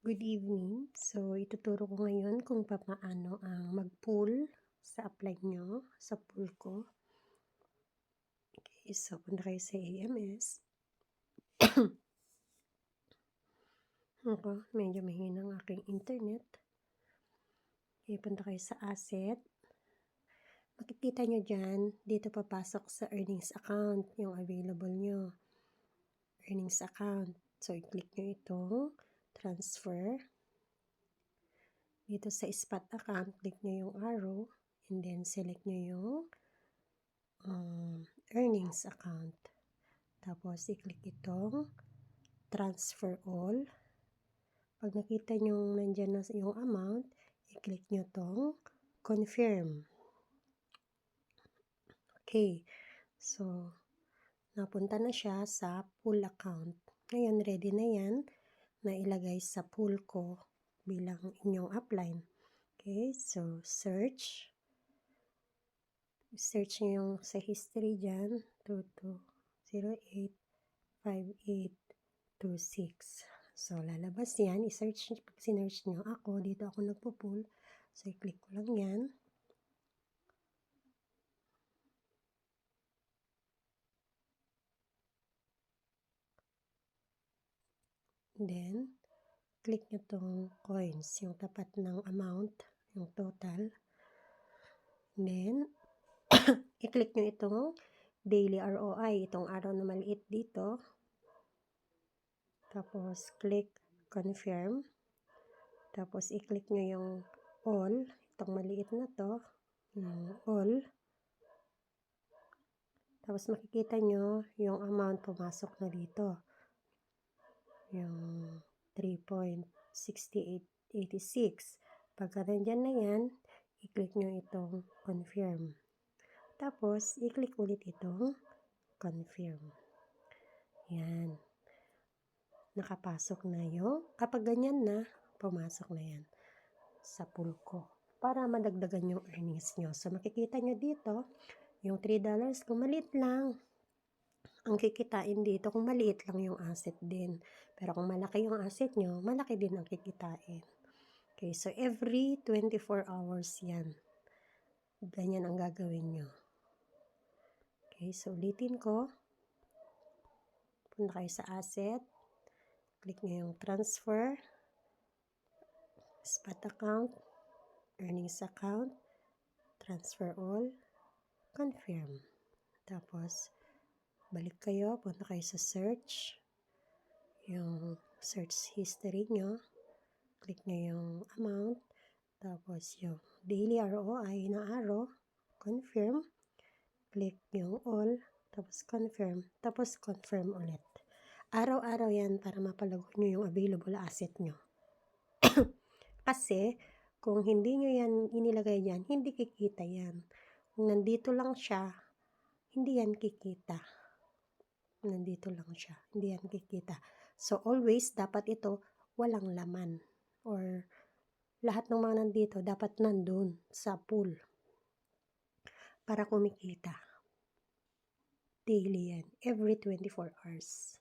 Good evening. So, ituturo ko ngayon kung paano ang mag-pool sa apply nyo, sa pool ko. Okay, so punta kayo sa AMS. Ako, medyo mahina ang aking internet. Okay, punta kayo sa asset. Makikita nyo dyan, dito papasok sa earnings account, yung available nyo. Earnings account. So, i-click nyo itong transfer. Dito sa spot account, click nyo yung arrow, and then select nyo yung earnings account. Tapos, i-click itong transfer all. Pag nakita nyo nandyan na yung amount, i-click nyo itong confirm. Okay. So, napunta na siya sa pool account. Ngayon, ready na yan na ilagay sa pool ko bilang inyong upline. Okay. So, search. Search nyo yung sa history dyan. 22085826. So, lalabas yan. I-search, pag sinearch nyo ako, dito ako nagpo-pull. So, i-click ko lang yan. Then, click nyo tong coins, yung tapat ng amount, yung total. Then, i-click nyo itong daily ROI, itong araw na maliit dito. Tapos, click confirm. Tapos, i-click nyo yung all, itong maliit na to, yung all. Tapos, makikita nyo yung amount pumasok na dito. Yung 3.6886. Pagka nandyan na yan, i-click nyo itong confirm. Tapos, i-click ulit itong confirm. Yan. Nakapasok na yung, kapag ganyan na, pumasok na yan sa pool ko. Para madagdagan yung earnings nyo. So, makikita nyo dito, yung $3, kung maliit lang, ang kikitain dito, kung maliit lang yung asset din. Pero kung malaki yung asset nyo, malaki din ang kikitain. Okay, so every 24 hours yan. Ganyan ang gagawin nyo. Okay, so ulitin ko. Punta kayo sa asset. Click nyo yung transfer, spot account, earnings account, transfer all, confirm. Tapos, balik kayo, punta kayo sa search. Yung search history nyo. Click nyo yung amount. Tapos, yung daily ROI na arrow, confirm. Click yung all. Tapos, confirm. Tapos, confirm ulit. Araw-araw yan para mapalago nyo yung available asset nyo. Kasi, kung hindi nyo yan inilagay dyan, hindi kikita yan. Kung nandito lang siya, hindi yan kikita. Nandito lang siya, hindi yan kikita. So, always, dapat ito, walang laman. Or, lahat ng mga nandito, dapat nandun sa pool. Para kumikita. Daily yan. Every 24 hours.